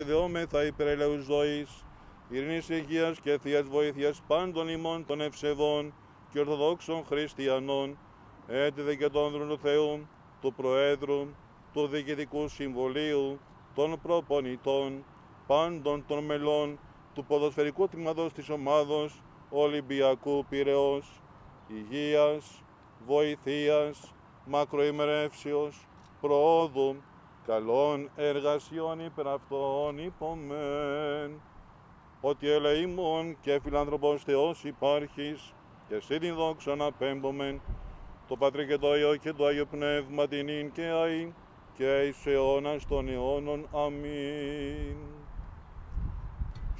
Δεόμεθα υπερελαούς ζωής, ειρήνης, υγείας και θείας βοήθειας πάντων ημών των ευσεβών και ορθοδόξων χριστιανών, έτηδε και των άνδρων του Θεού, του Προέδρου, του Διοικητικού Συμβουλίου, των προπονητών, πάντων των μελών του ποδοσφαιρικού τμήματος της ομάδος Ολυμπιακού Πειραιώς, υγείας, βοηθείας, μακροημερεύσεως, προόδου, καλών εργασιών υπέρ αυτών υπομεν, ότι ελεήμων και φιλάνθρωπος Θεός υπάρχεις, και εσύ την δόξα να πέμπομεν, το Πατρί και το Υιό και το Άγιο Πνεύμα την ίν και αΐ, και εις αιώνας των αιώνων. Αμήν.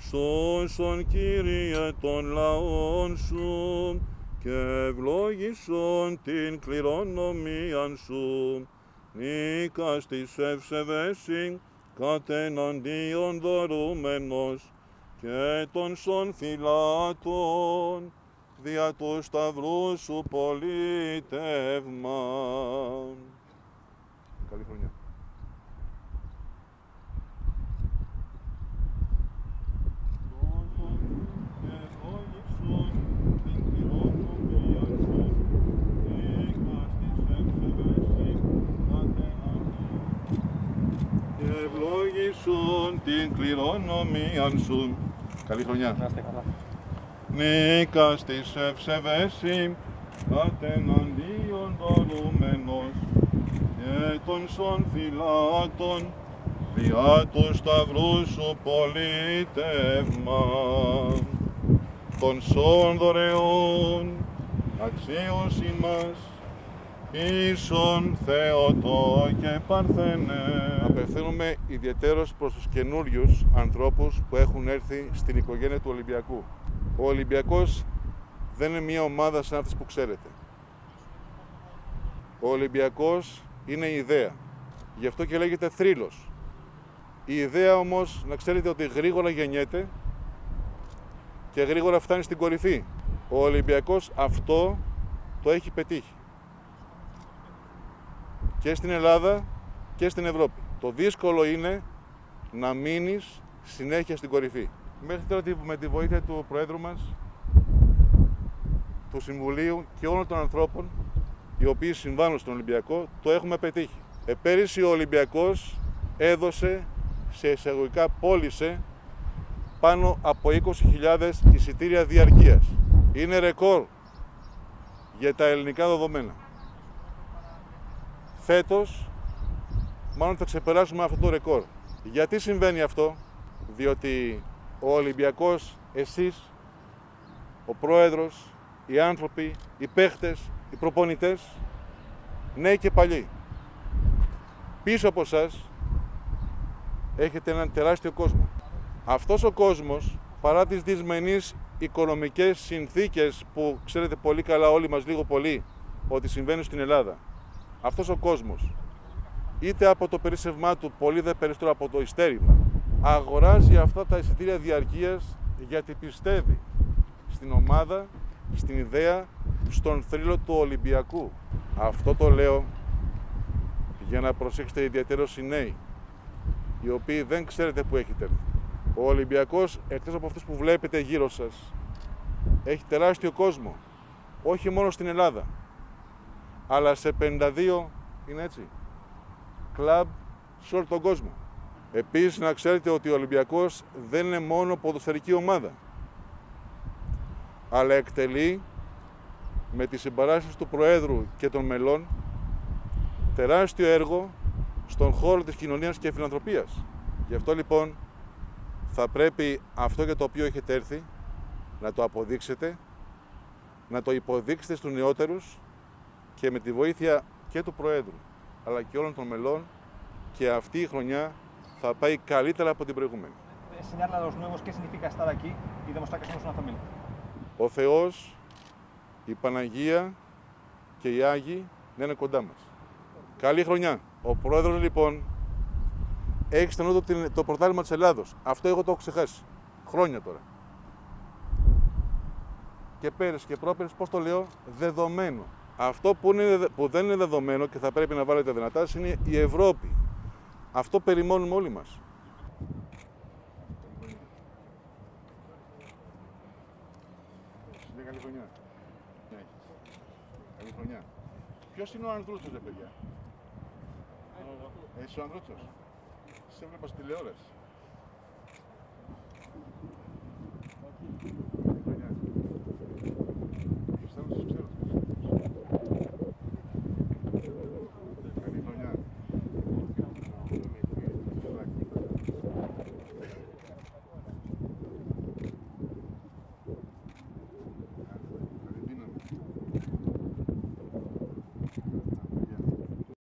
Σώσον, Κύριε, των λαών σου, και ευλόγησον την κληρονομίαν σου, νίκας της ευσεβέσιν, κατ' εναντίον δωρούμενος, και των σων φυλάτων, δια του σταυρού σου πολίτευμα. Καλή χρονιά. Ευλόγησον την κληρονομίαν σου. Καλή χρονιά. Να είστε καλά. Νίκας της ευσεβέσιν, κατ' εναντίον δωρούμενος, και των σων φυλάτων, διά του σταυρού σου πολίτευμα. Των σων δωρεών, αξίως ημάς, ίσον Θεοτό και Παρθένε. Απευθύνομαι ιδιαιτέρως προς τους καινούριους ανθρώπους που έχουν έρθει στην οικογένεια του Ολυμπιακού. Ο Ολυμπιακός δεν είναι μια ομάδα σαν αυτές που ξέρετε. Ο Ολυμπιακός είναι η ιδέα. Γι' αυτό και λέγεται θρύλος. Η ιδέα όμως, να ξέρετε ότι γρήγορα γεννιέται και γρήγορα φτάνει στην κορυφή. Ο Ολυμπιακός αυτό το έχει πετύχει. Και στην Ελλάδα και στην Ευρώπη. Το δύσκολο είναι να μείνεις συνέχεια στην κορυφή. Μέχρι τώρα με τη βοήθεια του Προέδρου μας, του Συμβουλίου και όλων των ανθρώπων οι οποίοι συμβάλλουν στον Ολυμπιακό, το έχουμε πετύχει. Πέρυσι ο Ολυμπιακός έδωσε, σε εισαγωγικά πώλησε, πάνω από 20.000 εισιτήρια διαρκείας. Είναι ρεκόρ για τα ελληνικά δεδομένα. Φέτος, μάλλον θα ξεπεράσουμε αυτό το ρεκόρ. Γιατί συμβαίνει αυτό? Διότι ο Ολυμπιακός, εσείς, ο Πρόεδρος, οι άνθρωποι, οι παίχτες, οι προπονητές, νέοι και παλιοί, πίσω από εσάς έχετε έναν τεράστιο κόσμο. Αυτός ο κόσμος, παρά τις δυσμενείς οικονομικές συνθήκες που ξέρετε πολύ καλά όλοι μας λίγο πολύ ότι συμβαίνουν στην Ελλάδα, αυτός ο κόσμος, είτε από το περίσσευμά του, πολύ δε περισσότερο από το ειστέρημα, αγοράζει αυτά τα εισιτήρια διαρκείας γιατί πιστεύει στην ομάδα, στην ιδέα, στον θρύλο του Ολυμπιακού. Αυτό το λέω για να προσέξετε ιδιαίτερως οι νέοι, οι οποίοι δεν ξέρετε που έχετε έρθει. Ο Ολυμπιακός, εκτός από αυτούς που βλέπετε γύρω σας, έχει τεράστιο κόσμο, όχι μόνο στην Ελλάδα, αλλά σε 52, είναι έτσι, κλαμπ σε όλο τον κόσμο. Επίσης, να ξέρετε ότι ο Ολυμπιακός δεν είναι μόνο ποδοσφαιρική ομάδα, αλλά εκτελεί με τις συμπαράσεις του Προέδρου και των μελών τεράστιο έργο στον χώρο της κοινωνίας και φιλανθρωπίας. Γι' αυτό λοιπόν θα πρέπει αυτό για το οποίο έχετε έρθει να το αποδείξετε, να το υποδείξετε στους νεότερους και με τη βοήθεια και του Προέδρου αλλά και όλων των μελών, και αυτή η χρονιά θα πάει καλύτερα από την προηγούμενη. Enseñarle a los nuevos qué significa estar aquí y demostrar que somos una familia. Ο Θεός, η Παναγία και οι Άγιοι να είναι κοντά μας. Καλή χρονιά. Ο Πρόεδρος λοιπόν έχει στο νου το πρωτάθλημα της Ελλάδος. Αυτό εγώ το έχω ξεχάσει. Χρόνια τώρα. Και πέρυσι και πρόπερσι, πώς το λέω, δεδομένο. Αυτό που δεν είναι δεδομένο και θα πρέπει να βάλετε δυνατά είναι η Ευρώπη. Αυτό περιμένουμε όλοι μας. Καλή χρονιά. Ναι, έχεις. Καλή χρονιά. Ποιος είναι ο Ανδρούτσος, ρε παιδιά? Εσύ ο Ανδρούτσος. Σε έβλεπα στη τηλεόραση.